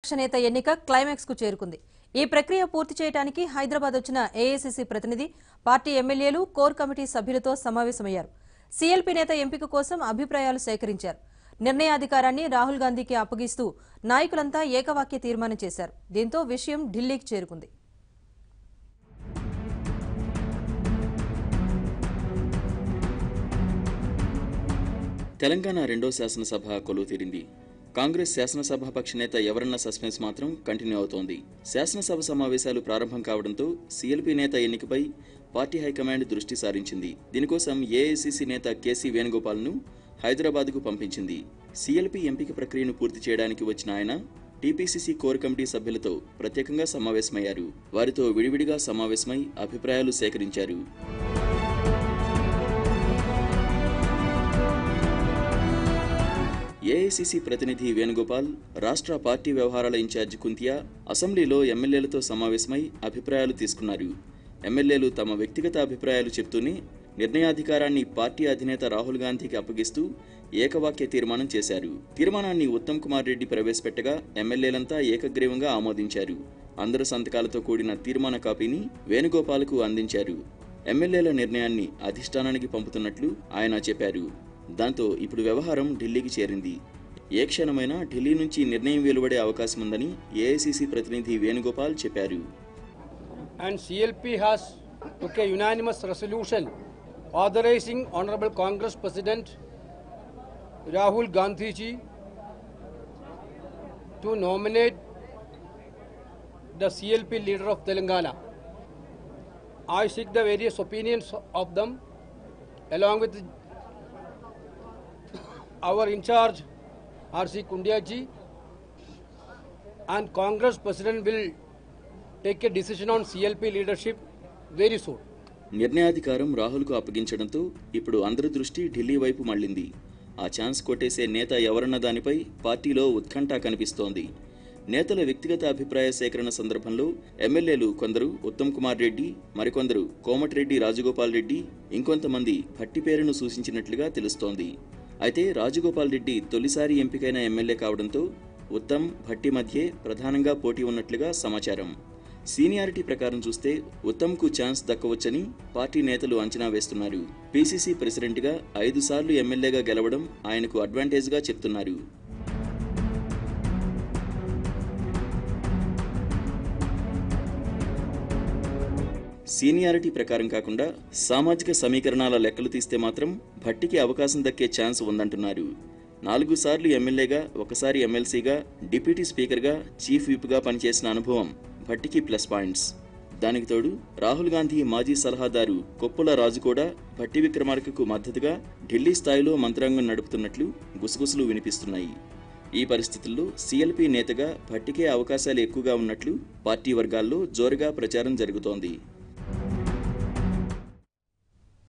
విపక్ష నేత ఎన్నిక క్లైమాక్స్ కు చేరుకుంది. ఈ ప్రక్రియ పూర్తి చేయడానికి హైదరాబాద్ వచ్చిన ఏఐసీసీ ప్రతినిధి పార్టీ ఎమ్మెల్యేలు కోర్ కమిటీ సభ్యులతో సమావేశమయ్యారు. సీఎల్పీ నేత ఎంపిక కోసం అభిప్రాయాలు సేకరించారు. నిర్ణయాధికారాన్ని రాహుల్ గాంధీకి అప్పగిస్తూ నాయకులంతా ఏకవాక్య తీర్మానం చేశారు. దీంతో విషయం ఢిల్లీకి చేరుకుంది. తెలంగాణ రెండో శాసనసభ కొలువు తీరింది. కాంగ్రెస్ శాసనసభాపక్ష నేత ఎవరన్న సస్పెన్స్ మాత్రం కంటిన్యూ అవుతోంది. శాసనసభ సమావేశాలు ప్రారంభం కావడంతో సీఎల్పీ నేత ఎన్నికపై పార్టీ హైకమాండ్ దృష్టి సారించింది. దీనికోసం ఏఐసీసీ నేత కేసీ వేణుగోపాల్ను హైదరాబాద్కు పంపించింది. సీఎల్పీ ఎంపిక ప్రక్రియను పూర్తి చేయడానికి వచ్చిన ఆయన టీపీసీసీ కోర్ కమిటీ సభ్యులతో ప్రత్యేకంగా సమావేశమయ్యారు. వారితో విడివిడిగా సమావేశమై అభిప్రాయాలు సేకరించారు. ఏఐసీసీ ప్రతినిధి వేణుగోపాల్, రాష్ట్ర పార్టీ వ్యవహారాల ఇన్ఛార్జి కుంతియా అసెంబ్లీలో ఎమ్మెల్యేలతో సమావేశమై అభిప్రాయాలు తీసుకున్నారు. ఎమ్మెల్యేలు తమ వ్యక్తిగత అభిప్రాయాలు చెప్తూనే నిర్ణయాధికారాన్ని పార్టీ అధినేత రాహుల్ గాంధీకి అప్పగిస్తూ ఏకవాక్య తీర్మానం చేశారు. తీర్మానాన్ని ఉత్తమ్ కుమార్ రెడ్డి ప్రవేశపెట్టగా ఎమ్మెల్యేలంతా ఏకగ్రీవంగా ఆమోదించారు. అందరి సంతకాలతో కూడిన తీర్మాన కాపీని వేణుగోపాల్కు అందించారు. ఎమ్మెల్యేల నిర్ణయాన్ని అధిష్టానానికి పంపుతున్నట్లు ఆయన చెప్పారు. దాంతో ఇప్పుడు వ్యవహారం ఢిల్లీకి చేరింది. ఏ క్షణమైనా ఢిల్లీ నుంచి నిర్ణయం వెలువడే అవకాశం ఉందని ఏఐసీసీ ప్రతినిధి వేణుగోపాల్ చెప్పారు. And CLP has took a unanimous resolution authorizing Honorable Congress President Rahul Gandhi ji to nominate the CLP leader of Telangana. I seek the various opinions of them along with our in charge R.C. Kundia ji, and Congress President will take a decision on CLP leadership very soon. నిర్ణయాధికారం రాహుల్కు అప్పగించడంతో ఇప్పుడు అందరి దృష్టి ఢిల్లీ వైపు మళ్లింది. ఆ chance కొట్టేసే నేత ఎవరన్న దానిపై పార్టీలో ఉత్కంఠ కనిపిస్తోంది. నేతల వ్యక్తిగత అభిప్రాయ సేకరణ సందర్భంలో ఎమ్మెల్యేలు కొందరు ఉత్తమ్ కుమార్ రెడ్డి, మరికొందరు కోమటిరెడ్డి రాజగోపాల్ రెడ్డి, ఇంకొంతమంది భట్టి పేరును సూచించినట్లుగా తెలుస్తోంది. అయితే రాజగోపాల్ రెడ్డి తొలిసారి ఎంపికైన ఎమ్మెల్యే కావడంతో ఉత్తమ్, భట్టి మధ్యే ప్రధానంగా పోటీ ఉన్నట్లుగా సమాచారం. సీనియారిటీ ప్రకారం చూస్తే ఉత్తమ్కు ఛాన్స్ దక్కవచ్చని పార్టీ నేతలు అంచనా వేస్తున్నారు. పీసీసీ ప్రెసిడెంట్గా 5 సార్లు ఎమ్మెల్యేగా గెలవడం ఆయనకు అడ్వాంటేజ్గా చెప్తున్నారు. సీనియారిటీ ప్రకారం కాకుండా సామాజిక సమీకరణాల లెక్కలు తీస్తే మాత్రం భట్టికి అవకాశం దక్కే ఛాన్స్ ఉందంటున్నారు. 4 సార్లు ఎమ్మెల్యేగా, 1 సారి ఎమ్మెల్సీగా, డిప్యూటీ స్పీకర్గా, చీఫ్ విప్గా పనిచేసిన అనుభవం భట్టికి ప్లస్ పాయింట్స్. దానికి తోడు రాహుల్ గాంధీ మాజీ సలహాదారు కొప్పుల రాజు కూడా భట్టి విక్రమార్కకు మద్దతుగా ఢిల్లీ స్థాయిలో మంత్రాంగం నడుపుతున్నట్లు గుసగుసలు వినిపిస్తున్నాయి. ఈ పరిస్థితుల్లో సీఎల్పీ నేతగా భట్టికే అవకాశాలు ఎక్కువగా ఉన్నట్లు పార్టీ వర్గాల్లో జోరుగా ప్రచారం జరుగుతోంది.